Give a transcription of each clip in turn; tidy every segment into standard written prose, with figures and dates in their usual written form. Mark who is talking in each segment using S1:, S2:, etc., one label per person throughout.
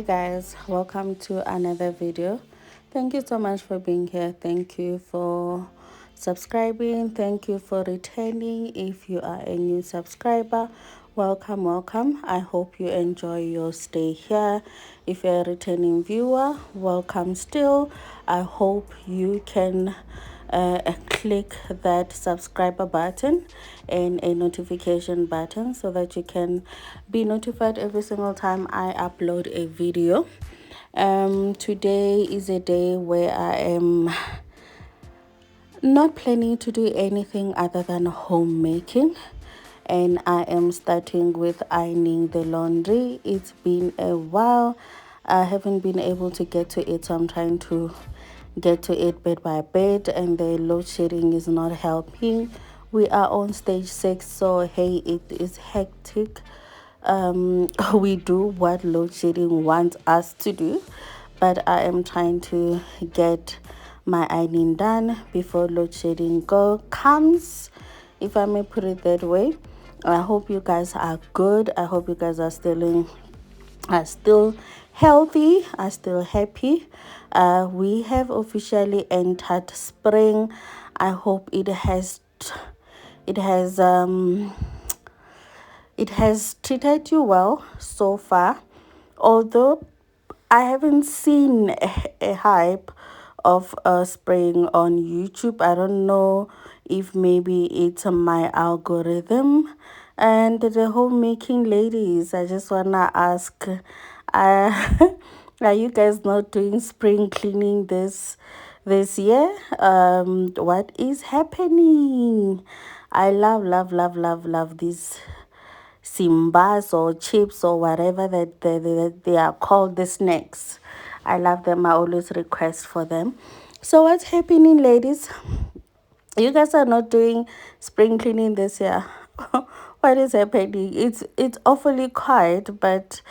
S1: guys, welcome to another video. Thank you so much for being here. Thank you for subscribing. Thank you for returning. If you are a new subscriber, welcome. I hope you enjoy your stay here. If you're a returning viewer, welcome still. I hope you can click that subscriber button and a notification button so that you can be notified every single time I upload a video. Today is a day where I am not planning to do anything other than homemaking, and I am starting with ironing the laundry. It's been a while. I haven't been able to get to it, so I'm trying to get to it bit by bit, and the load shedding is not helping. We are on stage 6, so hey, it is hectic. We do what load shedding wants us to do, but I am trying to get my ironing done before load shedding comes, if I may put it that way. I hope you guys are good. I hope you guys are still healthy, are still happy. We have officially entered spring. I hope it has treated you well so far, although I haven't seen a hype of spraying on YouTube. I don't know if maybe it's my algorithm. And the homemaking ladies, I just wanna ask, are you guys not doing spring cleaning this year? What is happening? I love these simbas or chips or whatever that they are called, the snacks. I love them. I always request for them. So what's happening, ladies? You guys are not doing spring cleaning this year. What is happening? It's awfully quiet, but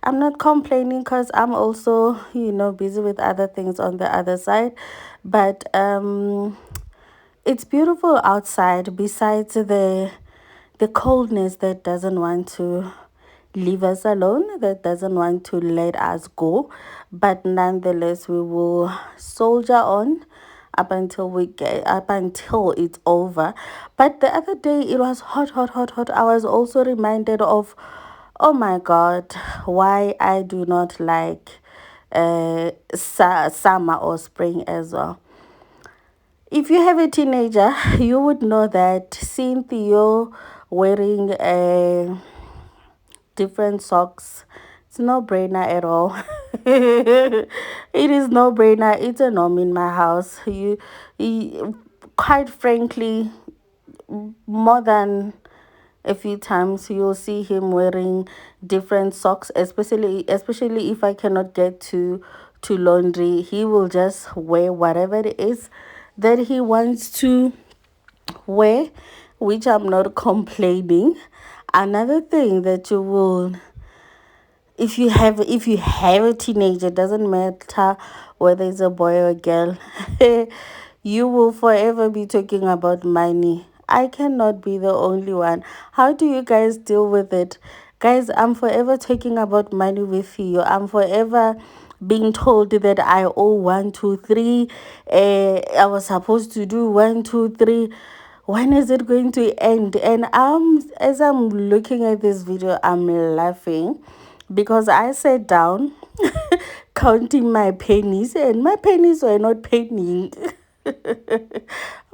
S1: I'm not complaining because I'm also, busy with other things on the other side. But it's beautiful outside, besides the coldness that doesn't want to leave us alone, that doesn't want to let us go. But nonetheless, we will soldier on up until it's over. But the other day it was hot. I was also reminded of, oh my god, why I do not like summer or spring as well. If you have a teenager, you would know that seeing Theo wearing different socks, it's no brainer at all. It is no brainer. It's a norm in my house. Quite frankly, more than a few times you'll see him wearing different socks, especially if I cannot get to laundry. He will just wear whatever it is that he wants to wear, which I'm not complaining. Another thing that you will, if you have a teenager, doesn't matter whether it's a boy or a girl, you will forever be talking about money. I cannot be the only one. How do you guys deal with it? Guys, I'm forever talking about money with you. I'm forever being told that I owe 1, 2, 3. I was supposed to do 1, 2, 3. When is it going to end? And as I'm looking at this video, I'm laughing because I sat down counting my pennies, and my pennies were not penning.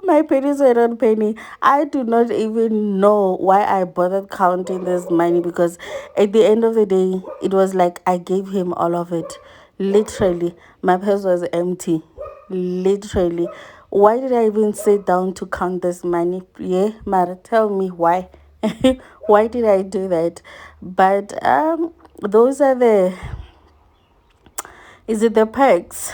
S1: My pennies were not penny. I do not even know why I bothered counting this money, because at the end of the day, it was like I gave him all of it. Literally, my purse was empty. Literally. Why did I even sit down to count this money? Yeah, Mara, tell me why. Why did I do that? But those are the perks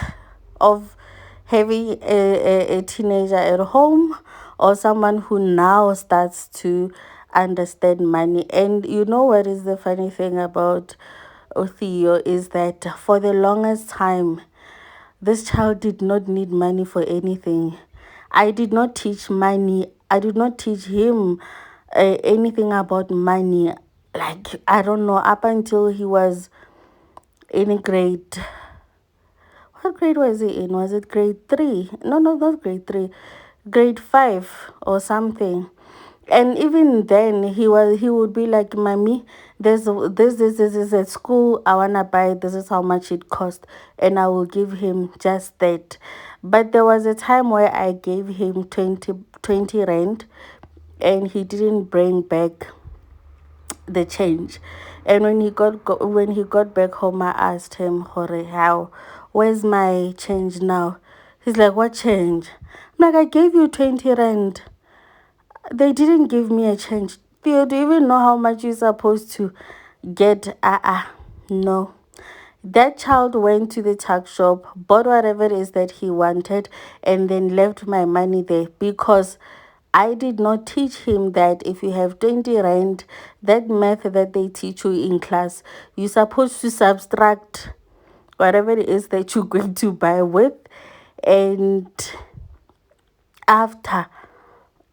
S1: of having a teenager at home, or someone who now starts to understand money. And you know what is the funny thing about Theo is that for the longest time, this child did not need money for anything. I did not teach money. I did not teach him anything about money. Like, I don't know, up until he was in grade, what grade was he in? Was it grade 3? No, no, not grade 3. Grade 5 or something. And even then he would be like, "Mommy, this is at school. I wanna buy it. This is how much it cost." And I will give him just that. But there was a time where I gave him 20 rand, and he didn't bring back the change. And when he got back home, I asked him, "Hore, how? Where's my change now?" He's like, "What change?" I'm like, "I gave you 20 rand. They didn't give me a change. Do you even know how much you're supposed to get?" No. That child went to the tuck shop, bought whatever it is that he wanted, and then left my money there because I did not teach him that if you have 20 rand, that math that they teach you in class, you're supposed to subtract whatever it is that you're going to buy with. And after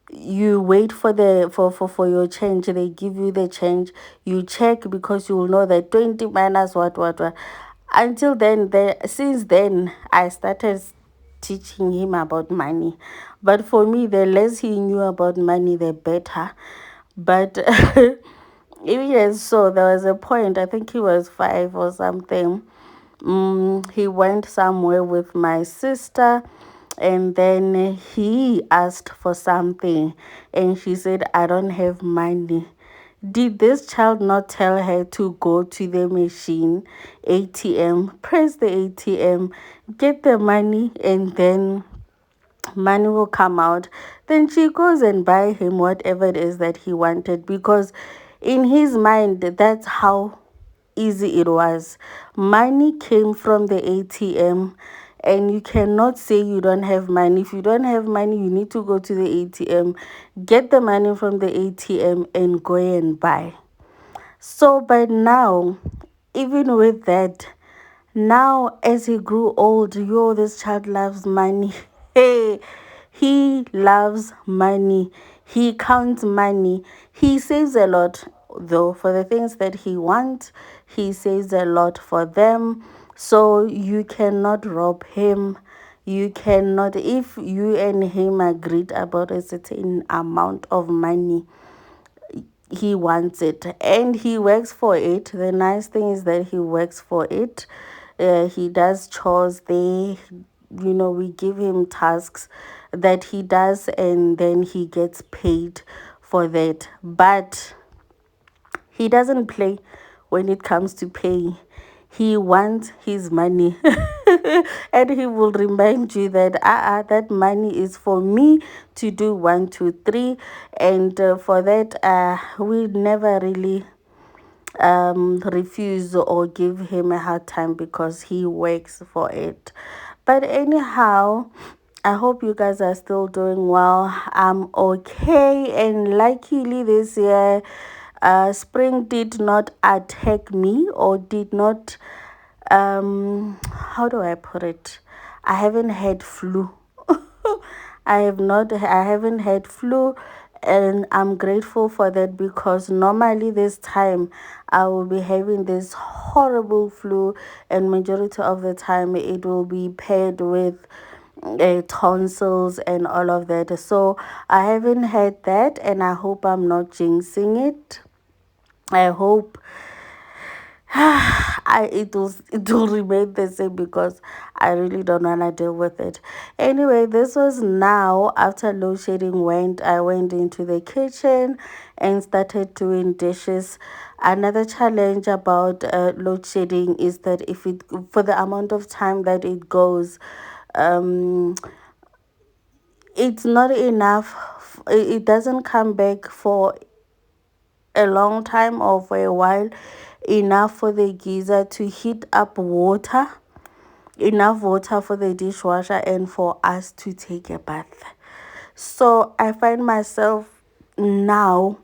S1: you wait for the for your change, they give you the change, you check because you will know that 20 minus what. Until then, since then I started teaching him about money. But for me, the less he knew about money, the better. But even as so, there was a point, I think he was 5 or something. He went somewhere with my sister, and then he asked for something, and she said, "I don't have money." Did this child not tell her to go to the machine, ATM, press the ATM, get the money, and then money will come out? Then she goes and buy him whatever it is that he wanted, because in his mind, that's how easy it was. Money came from the ATM, and you cannot say you don't have money. If you don't have money, you need to go to the ATM, get the money from the ATM, and go and buy. So, but now, even with that, now as he grew old, this child loves money. Hey, he loves money. He counts money. He saves a lot, though, for the things that he wants. He saves a lot for them. So you cannot rob him. You cannot, if you and him agreed about a certain amount of money, he wants it and he works for it. The nice thing is that he works for it. He does chores there. We give him tasks that he does, and then he gets paid for that. But he doesn't play when it comes to paying. He wants his money. And he will remind you that that money is for me to do 1, 2, 3. And for that, we never really refuse or give him a hard time because he works for it. But anyhow, I hope you guys are still doing well. I'm okay, and luckily this year, spring did not attack me, or did not, how do I put it? I haven't had flu. I haven't had flu, and I'm grateful for that, because normally this time I will be having this horrible flu, and majority of the time it will be paired with tonsils and all of that. So I haven't had that, and I hope I'm not jinxing it. I hope it will remain the same, because I really don't wanna deal with it. Anyway, this was now after load shedding went. I went into the kitchen and started doing dishes. Another challenge about load shedding is that if it for the amount of time that it goes, um it's not enough. It doesn't come back for a long time or for a while, enough for the geyser to heat up water, enough water for the dishwasher, and for us to take a bath. So I find myself now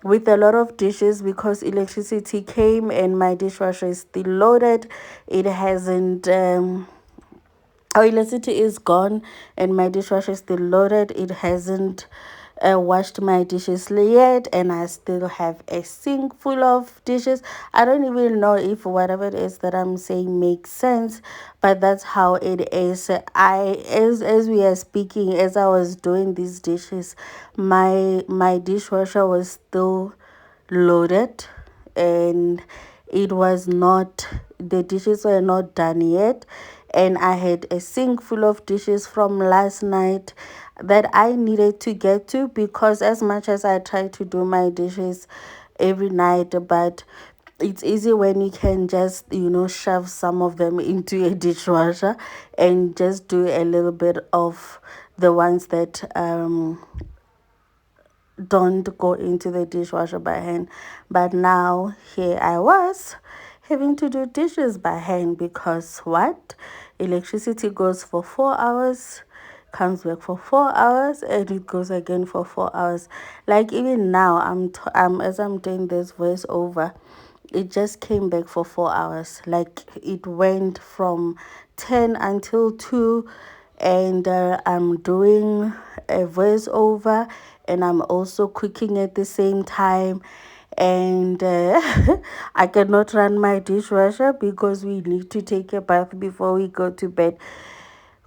S1: with a lot of dishes, because electricity came and my dishwasher is still loaded. It hasn't our electricity is gone and my dishwasher is still loaded. It hasn't washed my dishes yet, and I still have a sink full of dishes. I don't even know if whatever it is that I'm saying makes sense, but that's how it is. As we are speaking, as I was doing these dishes, my dishwasher was still loaded, and it was not, the dishes were not done yet, and I had a sink full of dishes from last night that I needed to get to, because as much as I try to do my dishes every night, but it's easy when you can just, shove some of them into a dishwasher and just do a little bit of the ones that don't go into the dishwasher by hand. But now here I was having to do dishes by hand, because what, electricity goes for 4 hours, comes back for 4 hours, and it goes again for 4 hours. Like even now, as I'm doing this voiceover, it just came back for 4 hours. Like it went from 10 until 2, and I'm doing a voiceover, and I'm also cooking at the same time. And I cannot run my dishwasher because we need to take a bath before we go to bed.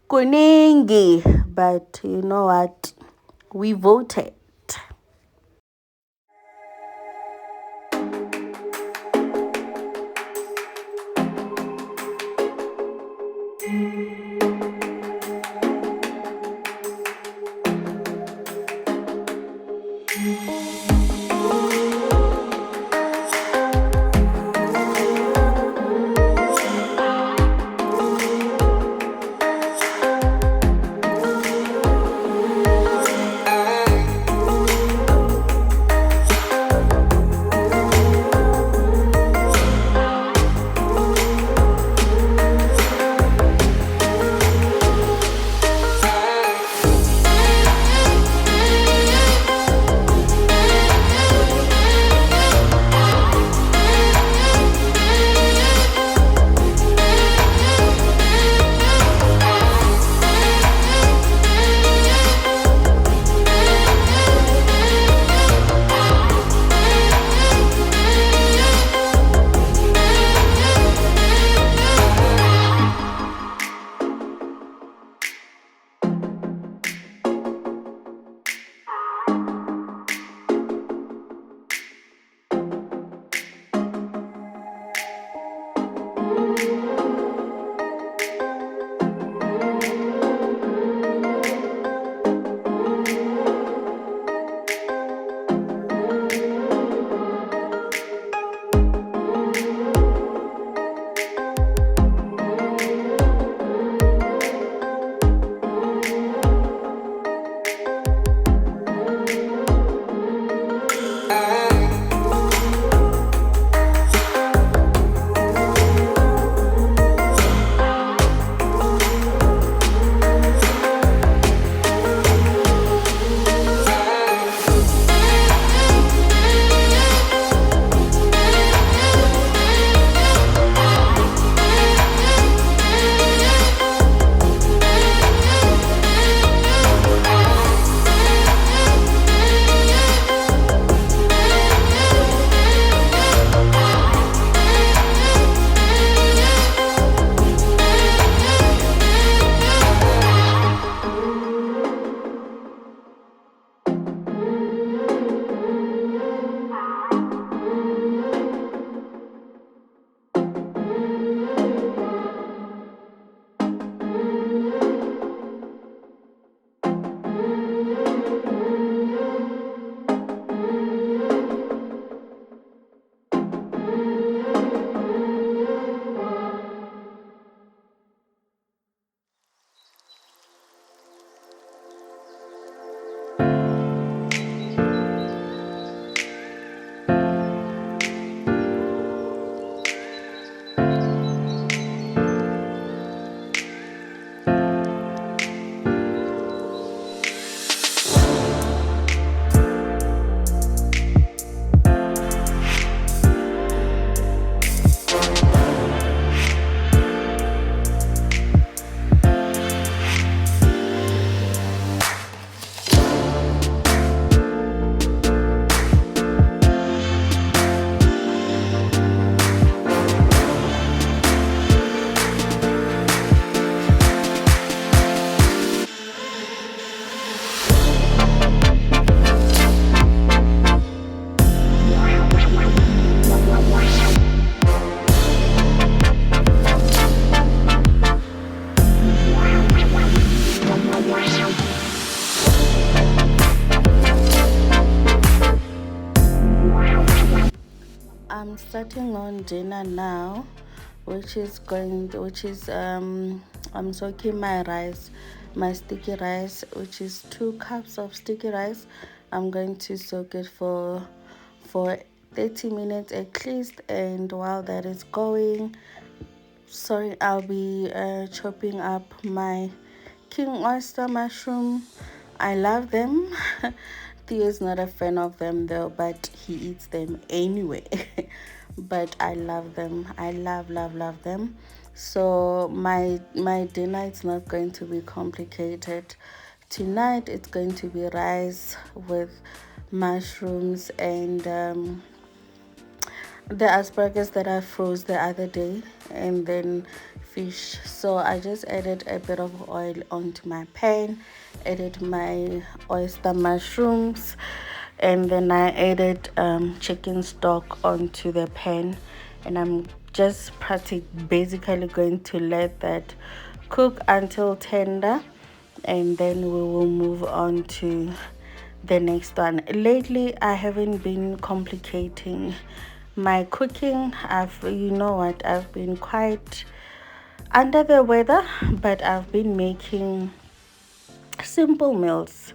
S1: Kuningi, but you know what? We voted. on dinner now, which is I'm soaking my rice, my sticky rice, which is 2 cups of sticky rice. I'm going to soak it for 30 minutes at least, and while that is going, sorry, I'll be chopping up my king oyster mushroom. I love them. Theo is not a fan of them though, but he eats them anyway. But I love them. I love them. So my dinner is not going to be complicated. Tonight it's going to be rice with mushrooms and the asparagus that I froze the other day, and then fish. So I just added a bit of oil onto my pan, added my oyster mushrooms, and then I added chicken stock onto the pan, and I'm just basically going to let that cook until tender, and then we will move on to the next one. Lately I haven't been complicating my cooking. I've been quite under the weather, but I've been making simple meals,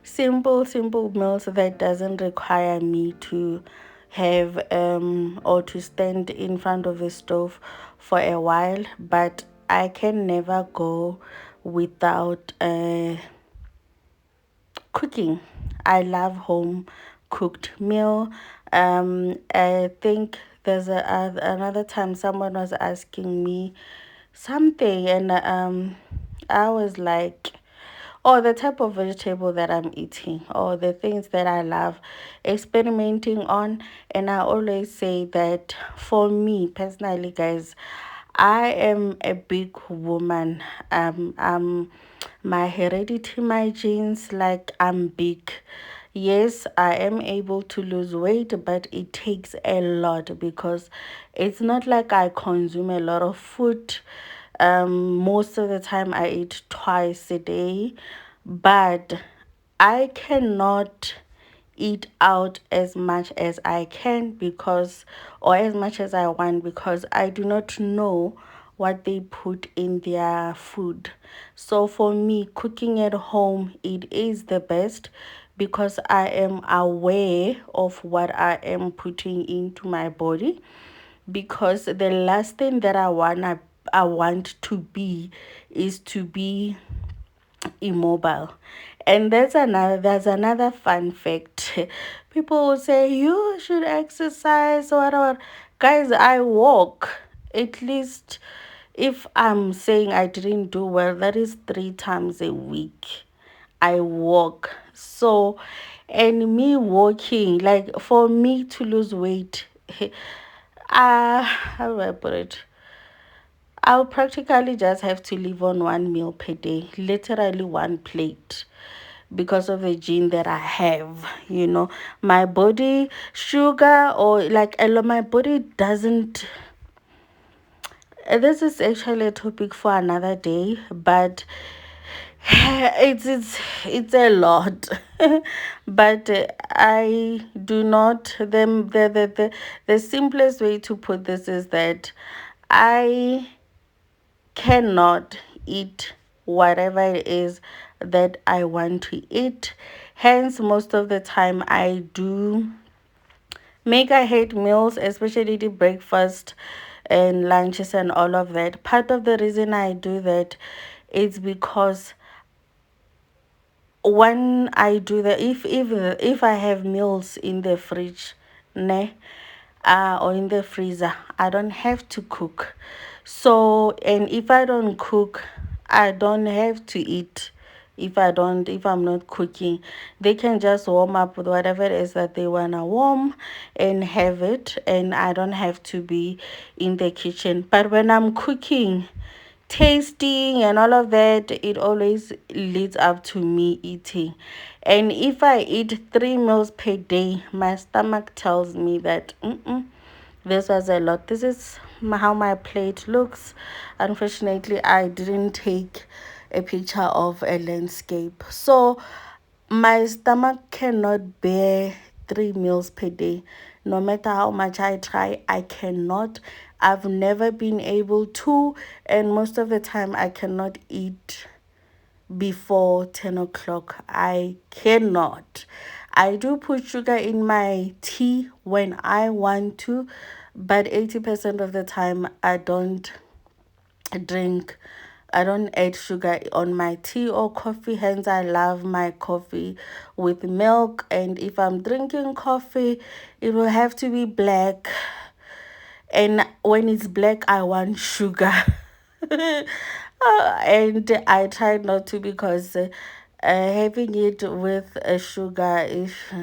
S1: simple meals that doesn't require me to have or to stand in front of the stove for a while, but I can never go without cooking. I love home cooked meal. I think there's another time someone was asking me something, and I was like, or the type of vegetable that I'm eating, or the things that I love experimenting on. And I always say that for me personally, guys, I am a big woman. My heredity, my genes, like I'm big. Yes, I am able to lose weight, but it takes a lot because it's not like I consume a lot of food. Most of the time I eat twice a day, but I cannot eat out as much as I can because, or as much as I want, because I do not know what they put in their food. So for me, cooking at home, it is the best because I am aware of what I am putting into my body, because the last thing that I want to be is to be immobile. And that's another fun fact. People will say you should exercise, whatever. Guys, I walk at least. If I'm saying I didn't do well, that is 3 times a week I walk. So, and me walking, like for me to lose weight, how do I put it? I'll practically just have to live on one meal per day, literally one plate, because of the gene that I have. My body, sugar, or like a lot, my body doesn't. This is actually a topic for another day, but it's a lot. But I do not. The simplest way to put this is that I cannot eat whatever it is that I want to eat. Hence, most of the time I do make I hate meals, especially the breakfast and lunches and all of that. Part of the reason I do that is because when I do that, if I have meals in the fridge, ne, or in the freezer, I don't have to cook. So, and if I don't cook, I don't have to eat. If I'm not cooking, they can just warm up with whatever it is that they wanna warm and have it, and I don't have to be in the kitchen. But when I'm cooking, tasting and all of that, it always leads up to me eating. And if I eat 3 meals per day, my stomach tells me that this was a lot. This is how my plate looks. Unfortunately, I didn't take a picture of a landscape, so my stomach cannot bear 3 meals per day. No matter how much I try, I cannot. I've never been able to, and most of the time I cannot eat before 10 o'clock. I cannot. I do put sugar in my tea when I want to, but 80% of the time I don't drink. I don't add sugar on my tea or coffee, hence I love my coffee with milk. And if I'm drinking coffee, it will have to be black, and when it's black I want sugar. And I try not to, because having it with sugar, if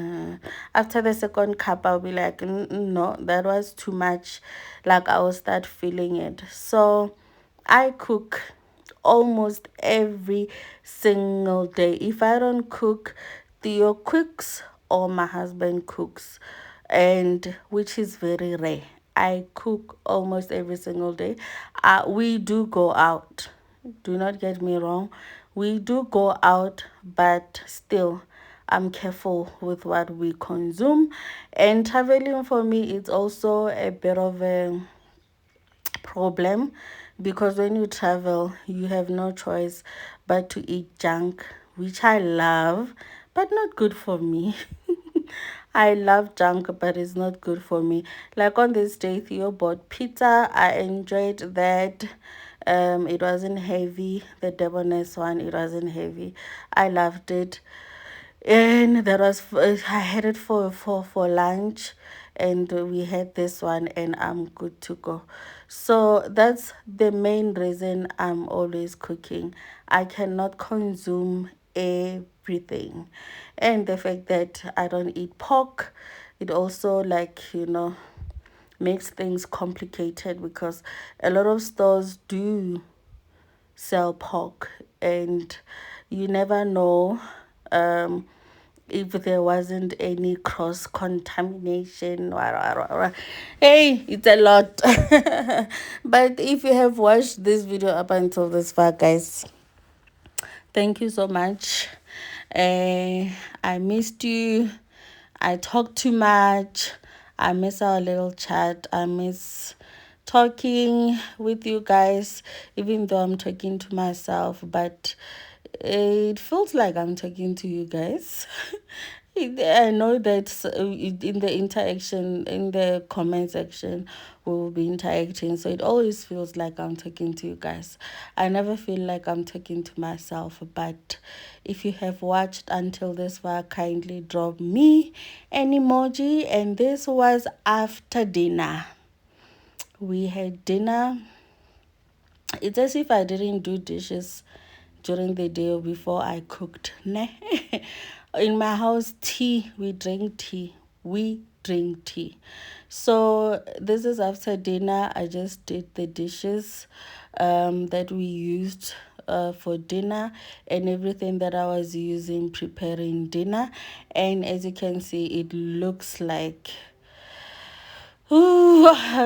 S1: after the second cup I'll be like, No, that was too much." Like I will start feeling it. So I cook almost every single day. If I don't cook, Theo cooks or my husband cooks, and which is very rare. I cook almost every single day. We do go out. Do not get me wrong. We do go out, but still, I'm careful with what we consume. And traveling for me, it's also a bit of a problem, because when you travel you have no choice but to eat junk, which I love but not good for me. I love junk, but it's not good for me. Like on this day, Theo bought pizza. I enjoyed that. It wasn't heavy. The Debonese one, it wasn't heavy. I loved it. And that was I had it for lunch, and we had this one, and I'm good to go. So that's the main reason I'm always cooking. I cannot consume everything. And the fact that I don't eat pork, it also, like, makes things complicated, because a lot of stores do sell pork, and you never know if there wasn't any cross contamination. Hey, it's a lot. But if you have watched this video up until this far, guys, thank you so much. I missed you. I talk too much. I miss our little chat. I miss talking with you guys, even though I'm talking to myself, but it feels like I'm talking to you guys. I know that in the interaction, in the comment section, we will be interacting. So it always feels like I'm talking to you guys. I never feel like I'm talking to myself. But if you have watched until this far, kindly drop me an emoji. And this was after dinner. We had dinner. It's as if I didn't do dishes during the day or before I cooked. In my house, we drink tea. We drink tea. So this is after dinner. I just did the dishes that we used for dinner, and everything that I was using preparing dinner. And as you can see, it looks like, ooh,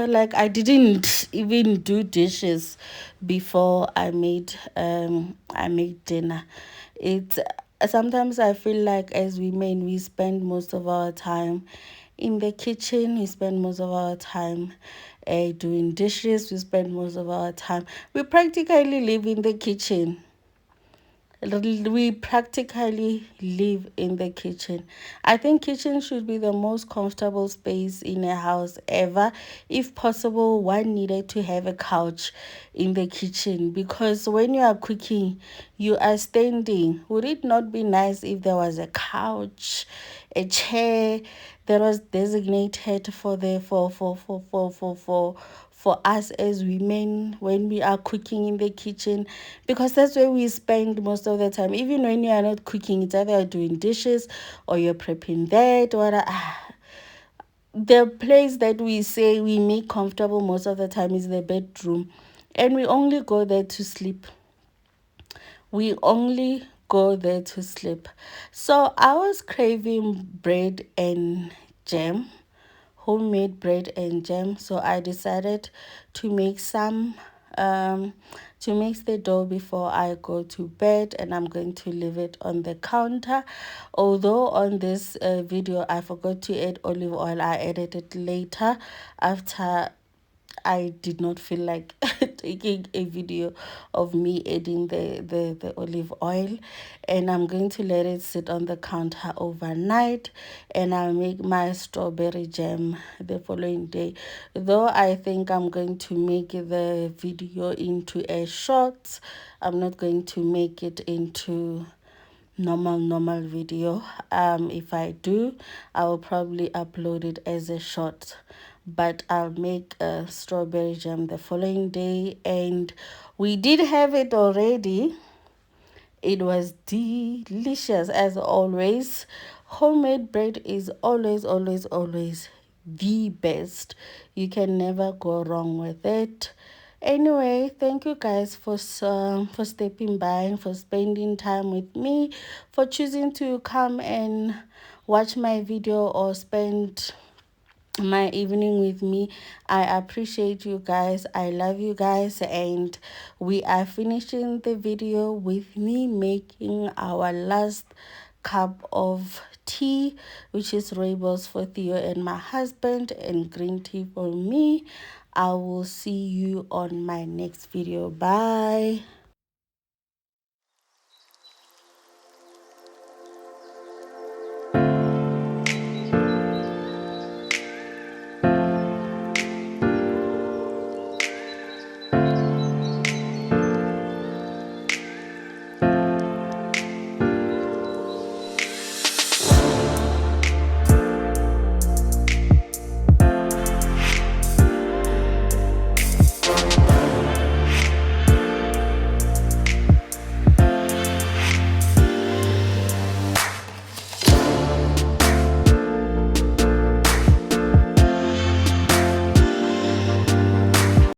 S1: like I didn't even do dishes before I made dinner. It's Sometimes I feel like as women we spend most of our time in the kitchen. We spend most of our time doing dishes. We spend most of our time. We practically live in the kitchen. We practically live in the kitchen. I think kitchen should be the most comfortable space in a house ever. If possible, one needed to have a couch in the kitchen, because when you are cooking, you are standing. Would it not be nice if there was a couch, a chair that was designated for the for us as women when we are cooking in the kitchen? Because that's where we spend most of the time. Even when you are not cooking, it's either you're doing dishes or you're prepping that, or the place that we say we make comfortable most of the time is the bedroom, and we only go there to sleep. We only go there to sleep. So I was craving bread and jam, homemade bread and jam. So I decided to make some to mix the dough before I go to bed, and I'm going to leave it on the counter. Although on this video I forgot to add olive oil, I added it later after I did not feel like taking a video of me adding the olive oil. And I'm going to let it sit on the counter overnight, and I'll make my strawberry jam the following day. Though I think I'm going to make the video into a short, I'm not going to make it into normal video. If I do, I will probably upload it as a short, but I'll make a strawberry jam the following day. And we did have it already. It was delicious as always. Homemade bread is always the best. You can never go wrong with it. Anyway, thank you guys for stepping by, for spending time with me, for choosing to come and watch my video or spend my evening with me. I appreciate you guys. I love you guys, and we are finishing the video with me making our last cup of tea, which is rooibos for Theo and my husband, and green tea for me. I will see you on my next video. Bye.